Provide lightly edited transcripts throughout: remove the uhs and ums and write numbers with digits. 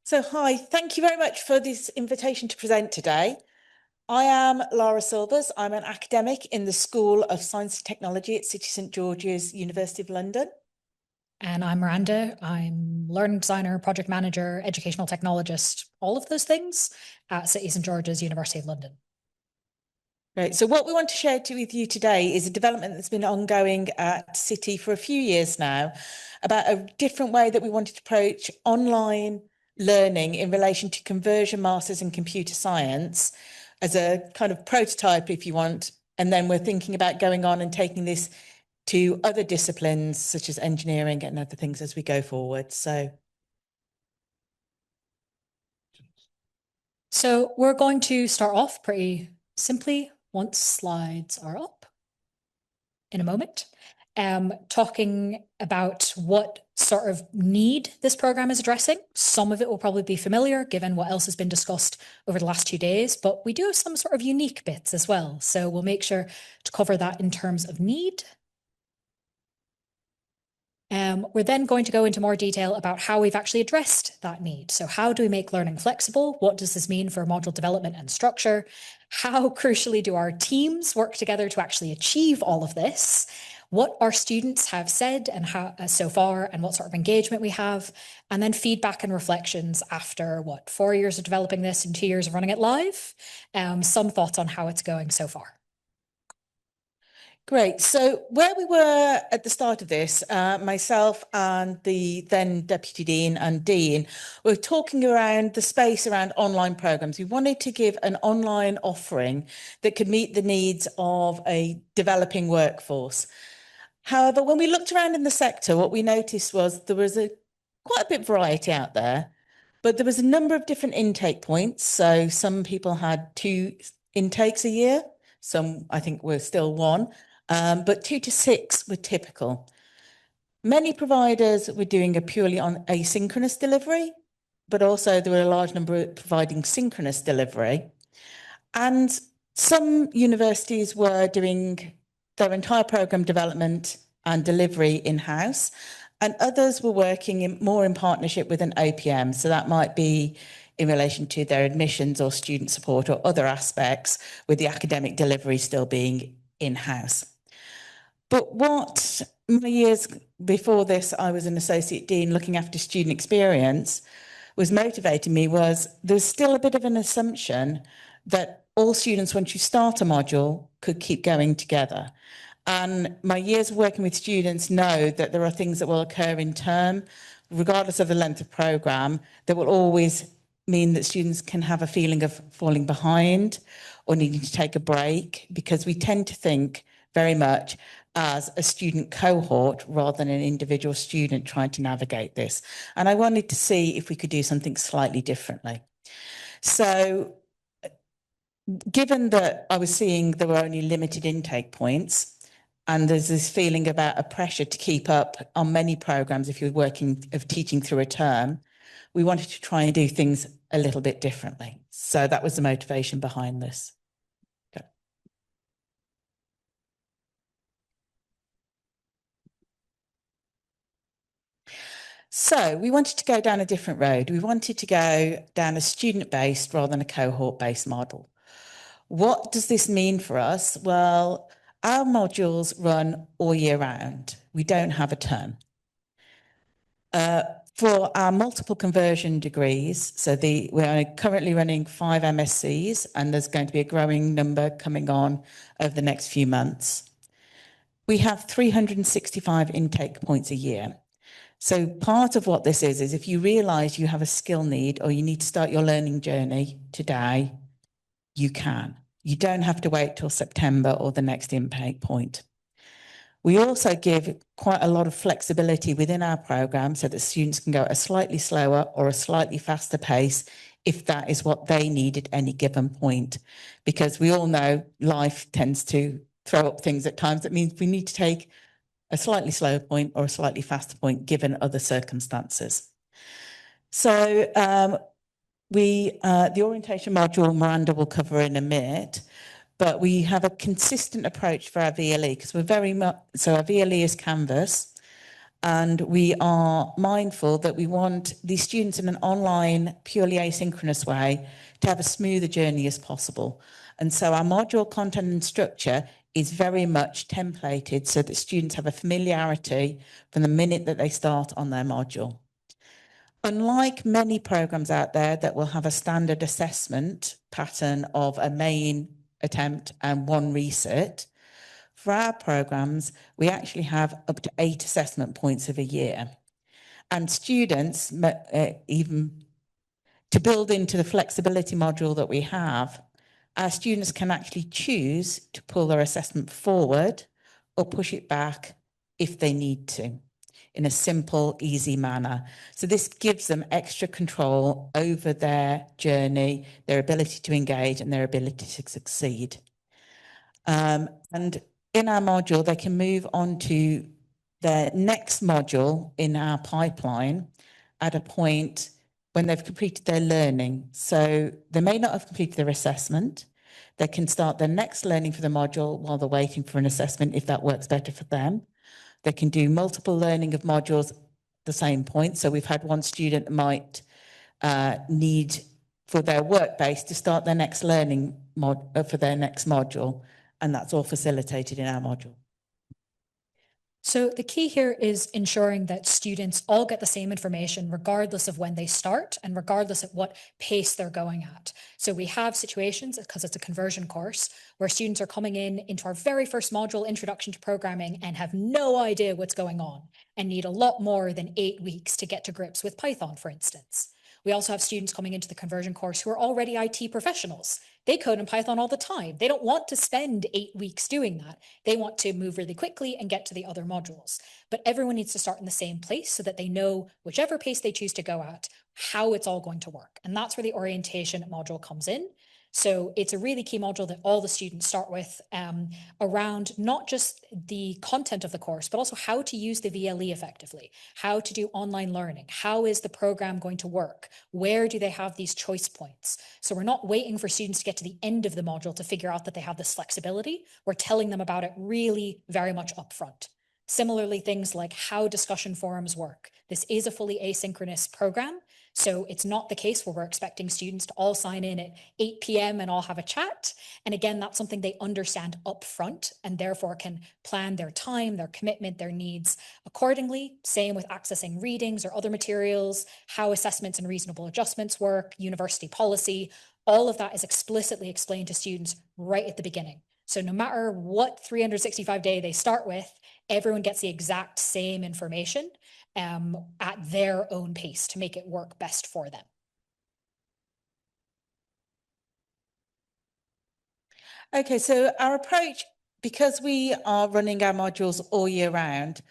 So hi, thank you very much for this invitation to present today. I am Lara Silvers. I'm an academic in the School of Science and Technology at City St George's, University of London. And I'm Miranda. I'm learning designer, project manager, educational technologist, all of those things at City St George's, University of London. Great. So what we want to share with you today is a development that's been ongoing at City for a few years now about a different way that we wanted to approach online learning in relation to conversion masters in computer science as a kind of prototype, if you want. And then we're thinking about going on and taking this to other disciplines such as engineering and other things as we go forward. So we're going to start off pretty simply once slides are up in a moment, talking about what sort of need this program is addressing. Some of it will probably be familiar given what else has been discussed over the last 2 days, but we do have some sort of unique bits as well. So we'll make sure to cover that in terms of need. We're then going to go into more detail about how we've actually addressed that need. So how do we make learning flexible? What does this mean for module development and structure? How crucially do our teams work together to actually achieve all of this? What our students have said and how so far, and what sort of engagement we have, and then feedback and reflections after 4 years of developing this and 2 years of running it live. Some thoughts on how it's going so far. Great. So where we were at the start of this, myself and the then Deputy Dean and Dean were talking around the space around online programs. We wanted to give an online offering that could meet the needs of a developing workforce. However, when we looked around in the sector, what we noticed was there was quite a bit of variety out there, but there was a number of different intake points. So some people had 2 intakes a year. Some, I think, were still 1. But 2 to 6 were typical. Many providers were doing a purely on asynchronous delivery, but also there were a large number providing synchronous delivery. And some universities were doing their entire program development and delivery in-house, and others were working more in partnership with an OPM. So that might be in relation to their admissions or student support or other aspects, with the academic delivery still being in-house. But what my years before this, I was an associate dean looking after student experience, was motivating me was there's still a bit of an assumption that all students, once you start a module, could keep going together. And my years of working with students know that there are things that will occur in term, regardless of the length of programme, that will always mean that students can have a feeling of falling behind or needing to take a break, because we tend to think very much as a student cohort rather than an individual student trying to navigate this. And I wanted to see if we could do something slightly differently. So given that I was seeing there were only limited intake points, and there's this feeling about a pressure to keep up on many programs if you're working of teaching through a term, we wanted to try and do things a little bit differently. So that was the motivation behind this. Okay. So we wanted to go down a different road. We wanted to go down a student-based rather than a cohort-based model. What does this mean for us? Well, our modules run all year round. We don't have a term. For our multiple conversion degrees, so we're currently running 5 MSCs, and there's going to be a growing number coming on over the next few months. We have 365 intake points a year. So part of what this is if you realise you have a skill need or you need to start your learning journey today, you can. You don't have to wait till September or the next intake point. We also give quite a lot of flexibility within our programme so that students can go at a slightly slower or a slightly faster pace if that is what they need at any given point. Because we all know life tends to throw up things at times. That means we need to take a slightly slower point or a slightly faster point given other circumstances. So the orientation module Miranda will cover in a minute, but we have a consistent approach for our VLE because we're very much, so our VLE is Canvas. And we are mindful that we want these students in an online, purely asynchronous way to have a smoother journey as possible. And so our module content and structure is very much templated so that students have a familiarity from the minute that they start on their module. Unlike many programs out there that will have a standard assessment pattern of a main attempt and one resit, for our programs, we actually have up to 8 assessment points of a year. And students, even to build into the flexibility module that we have, our students can actually choose to pull their assessment forward or push it back if they need to, in a simple, easy manner. So this gives them extra control over their journey, their ability to engage, and their ability to succeed. And in our module, they can move on to the next module in our pipeline at a point when they've completed their learning. So they may not have completed their assessment. They can start their next learning for the module while they're waiting for an assessment if that works better for them. They can do multiple learning of modules at the same point. So we've had one student might need for their work base to start their next learning for their next module. And that's all facilitated in our module. So the key here is ensuring that students all get the same information regardless of when they start and regardless of what pace they're going at. So we have situations, because it's a conversion course, where students are coming into our very first module, Introduction to Programming, and have no idea what's going on and need a lot more than 8 weeks to get to grips with Python, for instance. We also have students coming into the conversion course who are already IT professionals. They code in Python all the time. They don't want to spend 8 weeks doing that. They want to move really quickly and get to the other modules. But everyone needs to start in the same place so that they know whichever pace they choose to go at, how it's all going to work. And that's where the orientation module comes in. So it's a really key module that all the students start with around not just the content of the course, but also how to use the VLE effectively, how to do online learning, how is the program going to work, where do they have these choice points. So we're not waiting for students to get to the end of the module to figure out that they have this flexibility. We're telling them about it really very much upfront. Similarly, things like how discussion forums work. This is a fully asynchronous program. So it's not the case where we're expecting students to all sign in at 8 p.m. and all have a chat. And again, that's something they understand upfront and therefore can plan their time, their commitment, their needs accordingly. Same with accessing readings or other materials, how assessments and reasonable adjustments work, university policy. All of that is explicitly explained to students right at the beginning. So no matter what 365-day they start with, everyone gets the exact same information at their own pace to make it work best for them. Okay, so our approach, because we are running our modules all year round,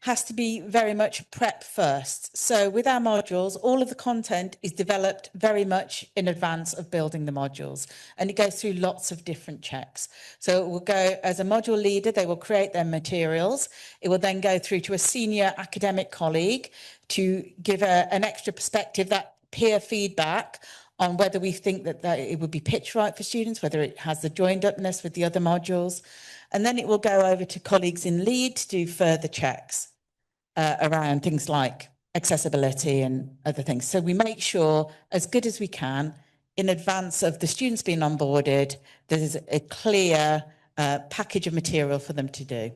has to be very much prep first. So with our modules, all of the content is developed very much in advance of building the modules, and it goes through lots of different checks. So it will go, as a module leader, they will create their materials. It will then go through to a senior academic colleague to give an extra perspective, that peer feedback on whether we think that it would be pitch right for students, whether it has the joined upness with the other modules. And then it will go over to colleagues in lead to do further checks around things like accessibility and other things. So we make sure, as good as we can, in advance of the students being onboarded, there's a clear package of material for them to do.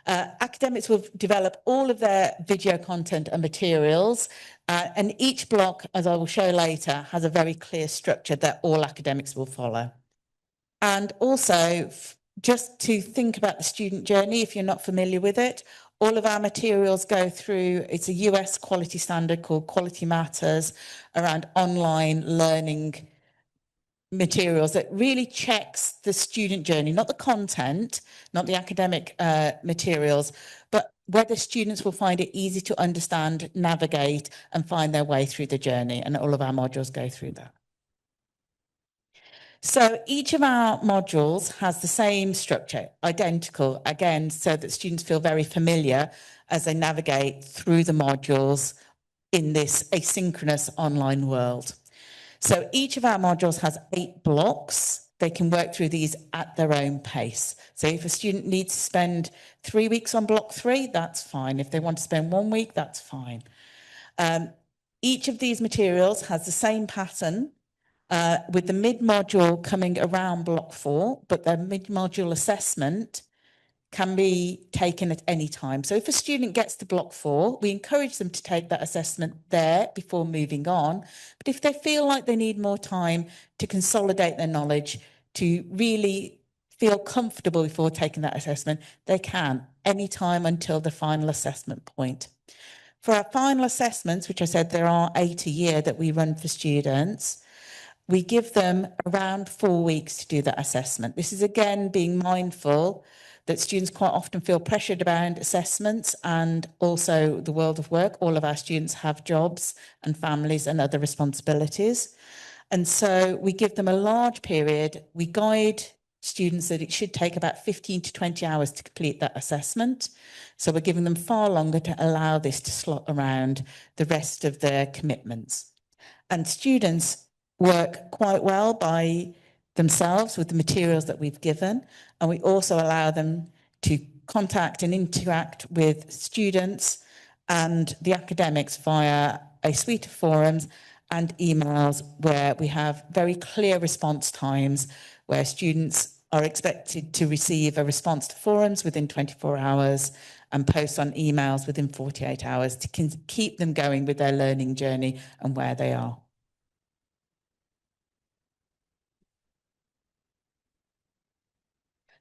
Academics will develop all of their video content and materials, and each block, as I will show later, has a very clear structure that all academics will follow. And also, just to think about the student journey, if you're not familiar with it, all of our materials go through, it's a US quality standard called Quality Matters around online learning materials that really checks the student journey, not the content, not the academic materials, but whether students will find it easy to understand, navigate, and find their way through the journey. And all of our modules go through that. So each of our modules has the same structure, identical, again, so that students feel very familiar as they navigate through the modules in this asynchronous online world. So each of our modules has 8 blocks. they can work through these at their own pace. So if a student needs to spend 3 weeks on block 3, that's fine. If they want to spend 1 week, that's fine. Each of these materials has the same pattern, with the mid-module coming around block 4, but the mid-module assessment can be taken at any time. So if a student gets to block 4, we encourage them to take that assessment there before moving on. But if they feel like they need more time to consolidate their knowledge, to really feel comfortable before taking that assessment, they can, anytime until the final assessment point. For our final assessments, which I said there are 8 a year that we run for students, we give them around 4 weeks to do that assessment. This is again being mindful that students quite often feel pressured about assessments and also the world of work. All of our students have jobs and families and other responsibilities. And so we give them a large period. We guide students that it should take about 15 to 20 hours to complete that assessment. So we're giving them far longer to allow this to slot around the rest of their commitments. And students work quite well by themselves with the materials that we've given. And we also allow them to contact and interact with students and the academics via a suite of forums and emails where we have very clear response times, where students are expected to receive a response to forums within 24 hours and posts on emails within 48 hours to keep them going with their learning journey and where they are.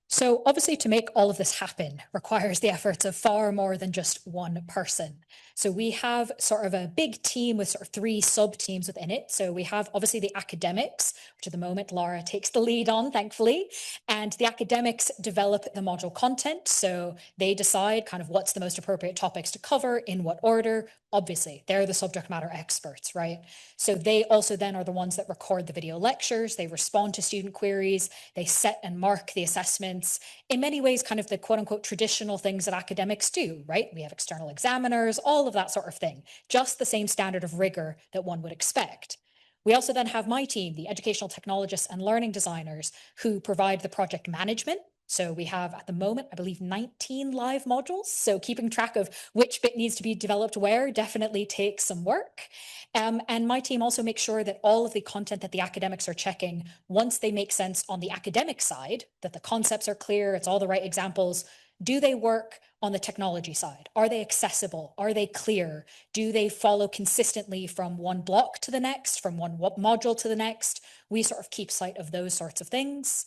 So obviously to make all of this happen requires the efforts of far more than just one person. So we have sort of a big team with sort of 3 sub-teams within it. So we have obviously the academics, which at the moment Lara takes the lead on, thankfully. And the academics develop the module content. So they decide kind of what's the most appropriate topics to cover, in what order. Obviously, they're the subject matter experts, right? So they also then are the ones that record the video lectures, they respond to student queries, they set and mark the assessments. In many ways, kind of the quote unquote traditional things that academics do, right? We have external examiners, all of that sort of thing, just the same standard of rigor that one would expect. We also then have my team, the educational technologists and learning designers, who provide the project management. So we have at the moment, I believe, 19 live modules. So keeping track of which bit needs to be developed where definitely takes some work. And my team also makes sure that all of the content that the academics are checking, once they make sense on the academic side, that the concepts are clear, it's all the right examples. Do they work on the technology side? Are they accessible? Are they clear? Do they follow consistently from one block to the next, from one module to the next? We sort of keep sight of those sorts of things.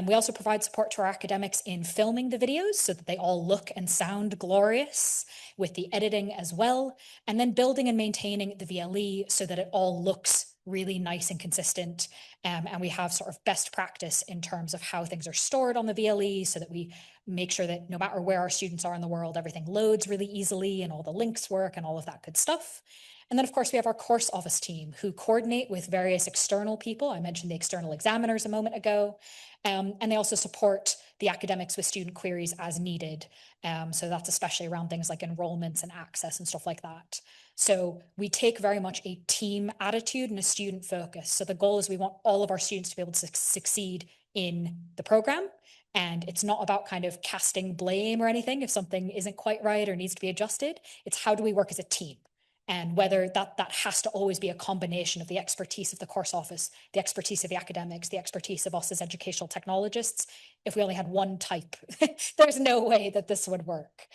We also provide support to our academics in filming the videos so that they all look and sound glorious, with the editing as well, and then building and maintaining the VLE so that it all looks really nice and consistent. And we have sort of best practice in terms of how things are stored on the VLE so that we make sure that no matter where our students are in the world, everything loads really easily and all the links work and all of that good stuff. And then, of course, we have our course office team who coordinate with various external people. I mentioned the external examiners a moment ago. And they also support the academics with student queries as needed. So that's especially around things like enrollments and access and stuff like that. So we take very much a team attitude and a student focus. So the goal is we want all of our students to be able to succeed in the program. And it's not about kind of casting blame or anything if something isn't quite right or needs to be adjusted. It's how do we work as a team? And whether that has to always be a combination of the expertise of the course office, the expertise of the academics, the expertise of us as educational technologists. If we only had one type, there's no way that this would work.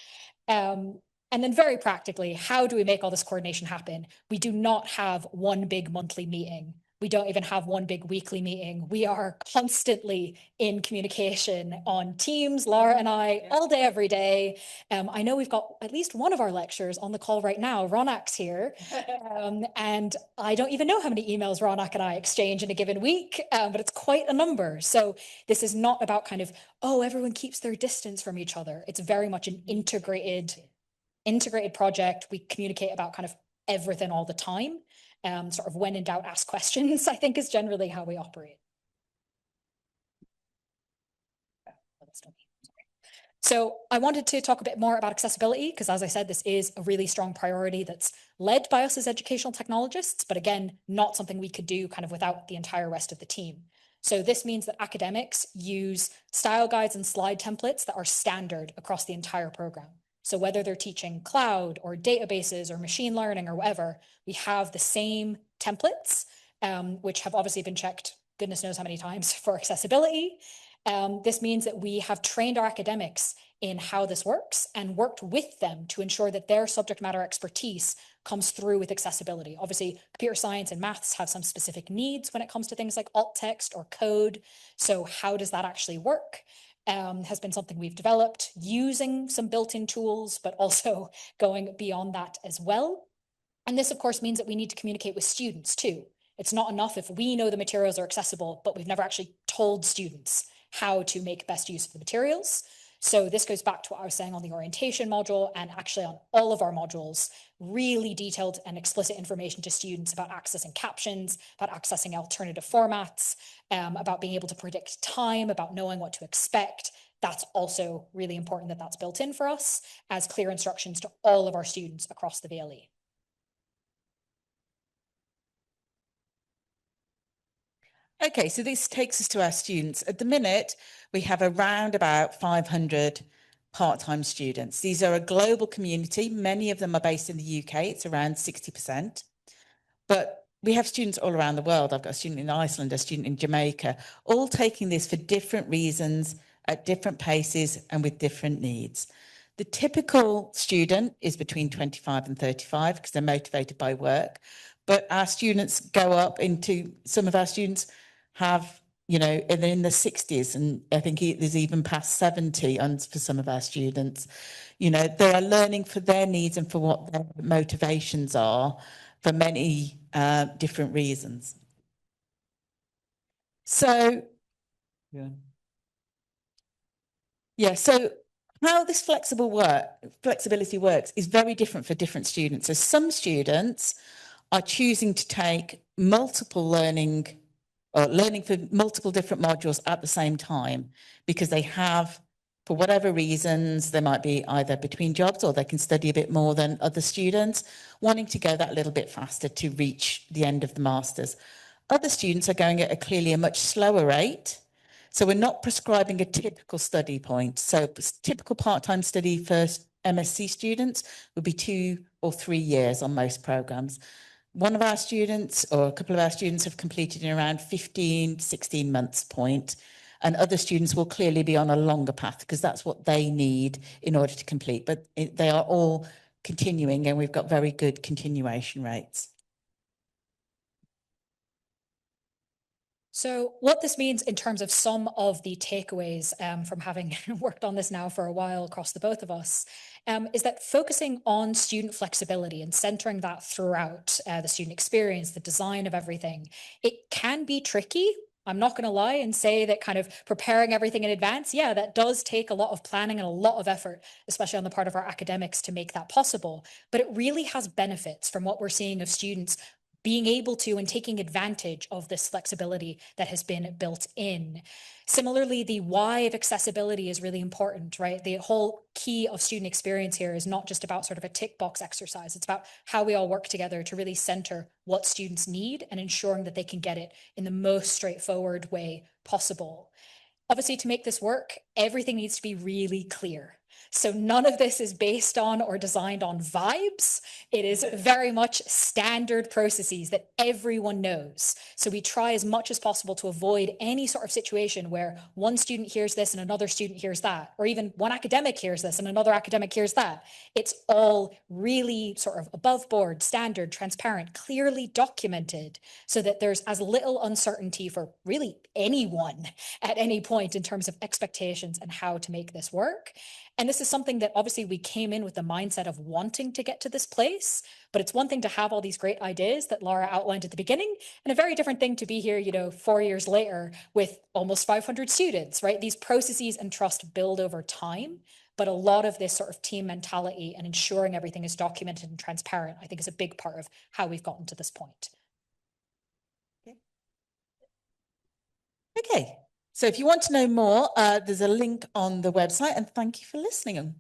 And then very practically, how do we make all this coordination happen? We do not have one big monthly meeting. We don't even have one big weekly meeting. We are constantly in communication on Teams, Lara and I, all day, every day. I know we've got at least one of our lecturers on the call right now. Ronak's here. And I don't even know how many emails Ronak and I exchange in a given week, but it's quite a number. So this is not about kind of, oh, everyone keeps their distance from each other. It's very much an integrated project. We communicate about kind of everything all the time. Sort of when in doubt, ask questions, I think is generally how we operate. So I wanted to talk a bit more about accessibility because, as I said, this is a really strong priority that's led by us as educational technologists, but again, not something we could do kind of without the entire rest of the team. So this means that academics use style guides and slide templates that are standard across the entire program. So whether they're teaching cloud or databases or machine learning or whatever, we have the same templates, which have obviously been checked goodness knows how many times for accessibility. This means that we have trained our academics in how this works and worked with them to ensure that their subject matter expertise comes through with accessibility. Obviously, computer science and maths have some specific needs when it comes to things like alt text or code. So how does that actually work? Has been something we've developed using some built-in tools, but also going beyond that as well. And this, of course, means that we need to communicate with students too. It's not enough if we know the materials are accessible, but we've never actually told students how to make best use of the materials. So this goes back to what I was saying on the orientation module, and actually on all of our modules, really detailed and explicit information to students about accessing captions, about accessing alternative formats, about being able to predict time, about knowing what to expect. That's also really important that that's built in for us as clear instructions to all of our students across the VLE. Okay, so this takes us to our students. At the minute, we have around about 500 part-time students. These are a global community. Many of them are based in the UK. It's around 60%. But we have students all around the world. I've got a student in Iceland, a student in Jamaica, all taking this for different reasons, at different paces and with different needs. The typical student is between 25 and 35 because they're motivated by work. But our students go up into, some of our students have, you know, in the 60s, and I think there's even past 70 for some of our students. You know, they are learning for their needs and for what their motivations are for many different reasons. So, so how this flexibility works is very different for different students. So some students are choosing to take multiple learning for multiple different modules at the same time because they have, for whatever reasons, they might be either between jobs or they can study a bit more than other students, wanting to go that little bit faster to reach the end of the masters. Other students are going at clearly a much slower rate. So we're not prescribing a typical study point. So typical part-time study for MSc students would be 2 or 3 years on most programs. One of our students or a couple of our students have completed in around 15, 16 months point, and other students will clearly be on a longer path because that's what they need in order to complete. But they are all continuing, and we've got very good continuation rates. So what this means in terms of some of the takeaways from having worked on this now for a while across the both of us is that focusing on student flexibility and centering that throughout the student experience, the design of everything, it can be tricky. I'm not going to lie and say that kind of preparing everything in advance, yeah, that does take a lot of planning and a lot of effort, especially on the part of our academics to make that possible. But it really has benefits from what we're seeing of students being able to and taking advantage of this flexibility that has been built in. Similarly, the why of accessibility is really important, right? The whole key of student experience here is not just about sort of a tick box exercise. It's about how we all work together to really center what students need and ensuring that they can get it in the most straightforward way possible. Obviously, to make this work, everything needs to be really clear. So none of this is based on or designed on vibes. It is very much standard processes that everyone knows. So we try as much as possible to avoid any sort of situation where one student hears this and another student hears that, or even one academic hears this and another academic hears that. It's all really sort of above board, standard, transparent, clearly documented so that there's as little uncertainty for really anyone at any point in terms of expectations and how to make this work. And this is something that obviously we came in with the mindset of wanting to get to this place, but it's one thing to have all these great ideas that Lara outlined at the beginning, and a very different thing to be here, 4 years later with almost 500 students, right? These processes and trust build over time, but a lot of this sort of team mentality and ensuring everything is documented and transparent, I think is a big part of how we've gotten to this point. Okay. So if you want to know more, there's a link on the website, and thank you for listening.